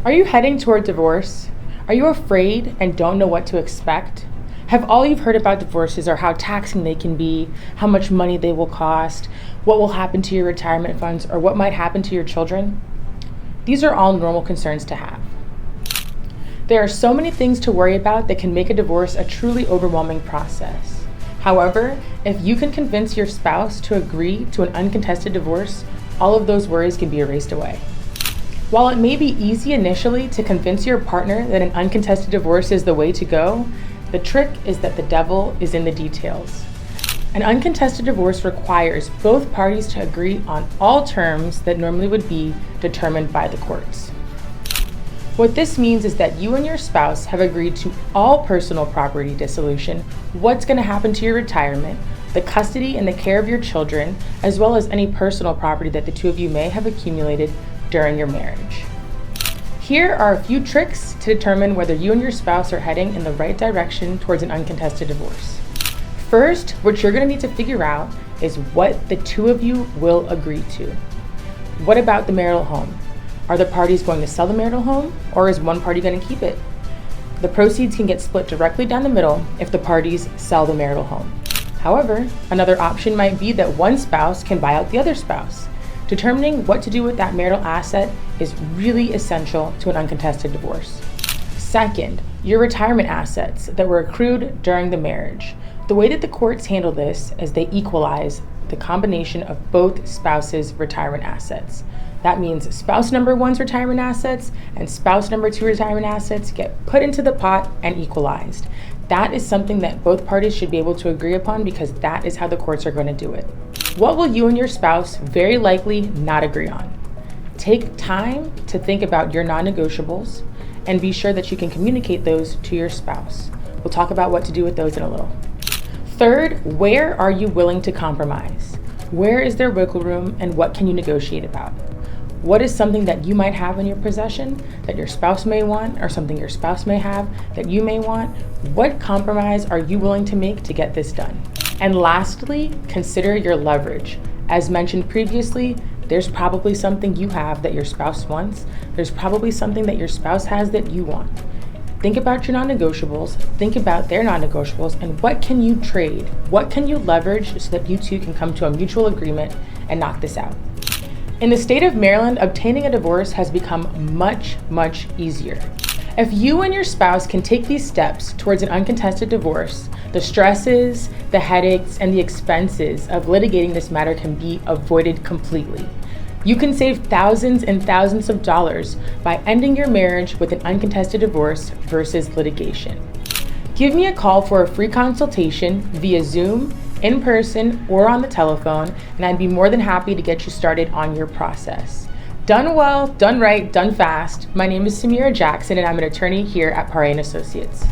Are you heading toward divorce? Are you afraid and don't know what to expect? Have all you've heard about divorces are how taxing they can be, how much money they will cost, what will happen to your retirement funds, or what might happen to your children? These are all normal concerns to have. There are so many things to worry about that can make a divorce a truly overwhelming process. However, if you can convince your spouse to agree to an uncontested divorce, all of those worries can be erased away. While it may be easy initially to convince your partner that an uncontested divorce is the way to go, the trick is that the devil is in the details. An uncontested divorce requires both parties to agree on all terms that normally would be determined by the courts. What this means is that you and your spouse have agreed to all personal property dissolution, what's going to happen to your retirement, the custody and the care of your children, as well as any personal property that the two of you may have accumulated during your marriage. Here are a few tricks to determine whether you and your spouse are heading in the right direction towards an uncontested divorce. First, what you're going to need to figure out is what the two of you will agree to. What about the marital home? Are the parties going to sell the marital home, or is one party going to keep it? The proceeds can get split directly down the middle if the parties sell the marital home. However, another option might be that one spouse can buy out the other spouse. Determining what to do with that marital asset is really essential to an uncontested divorce. Second, your retirement assets that were accrued during the marriage. The way that the courts handle this is they equalize the combination of both spouses' retirement assets. That means spouse number one's retirement assets and spouse number two retirement assets get put into the pot and equalized. That is something that both parties should be able to agree upon because that is how the courts are going to do it. What will you and your spouse very likely not agree on? Take time to think about your non-negotiables and be sure that you can communicate those to your spouse. We'll talk about what to do with those in a little. Third, where are you willing to compromise? Where is there wiggle room and what can you negotiate about? What is something that you might have in your possession that your spouse may want, or something your spouse may have that you may want? What compromise are you willing to make to get this done? And lastly, consider your leverage. As mentioned previously, there's probably something you have that your spouse wants. There's probably something that your spouse has that you want. Think about your non-negotiables, think about their non-negotiables, and what can you trade? What can you leverage so that you two can come to a mutual agreement and knock this out? In the state of Maryland, obtaining a divorce has become much, much easier. If you and your spouse can take these steps towards an uncontested divorce, the stresses, the headaches, and the expenses of litigating this matter can be avoided completely. You can save thousands and thousands of dollars by ending your marriage with an uncontested divorce versus litigation. Give me a call for a free consultation via Zoom, in person, or on the telephone, and I'd be more than happy to get you started on your process. Done well, done right, done fast. My name is Samira Jackson, and I'm an attorney here at Paré Associates.